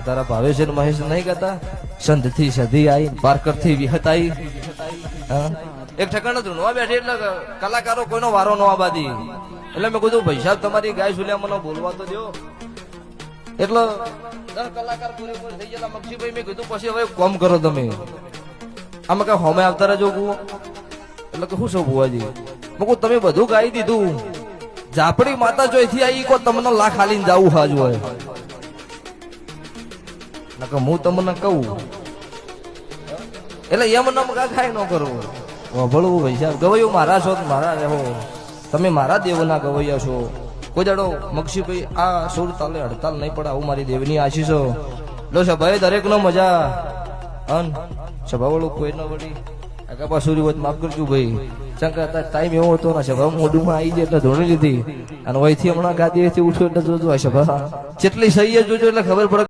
તારા ભાવેશ અને મહેશ નહીં કહેતા સંત થી સધી આઈ પારકર થી વિહત આઈ એક ઠેકાણે ધૂણવા બેઠી એટલે કલાકારો કોઈનો વારો ન આબાદી એટલે મેં કીધું ભાઈ સાહેબ તમારી ગાય સુલ્યા મને બોલવા તો દો એટલે 10 કલાકાર પૂરેપૂર થઈ ગયેલા મક્ષીભાઈ મેં કીધું પછી હવે કોમ કરો તમે આમાં કઈ હોમે આવતા રહેજો ગુઓ એટલે કે શું છો બુવાજી મેં કહું તમે બધું ગાઈ દીધું ઝાપડી માતા જોઈથી આવી કો તમને લાખ હાલીને જાવું હાજ હોય નકર હું તમને કહું એટલે એમ નમ ખાય ન કરવું વભળવું ભાઈ સાહેબ ગવૈયો મારા છો મારા રહો તમે મારા દેવના ગવૈયા છો કોઈ દાડો મક્ષીભાઈ આ સુર તાલે હડતાલ નહીં પડે આવું મારી દેવની આશીષો લો સભાએ દરેક નો મજા અન સભા વાળું કોઈ ન વળી આગા પાછું વાત માફ કરજો ભાઈ શંકર ટાઈમ એવો હતો ને સભા મોઢુમાં આવી જાય એટલે ધોણી લીધી અને વહીથી હમણાં ગાદીએથી ઉઠ્યો એટલે જોજો આ સભા જેટલી સહી જોજો એટલે ખબર પડે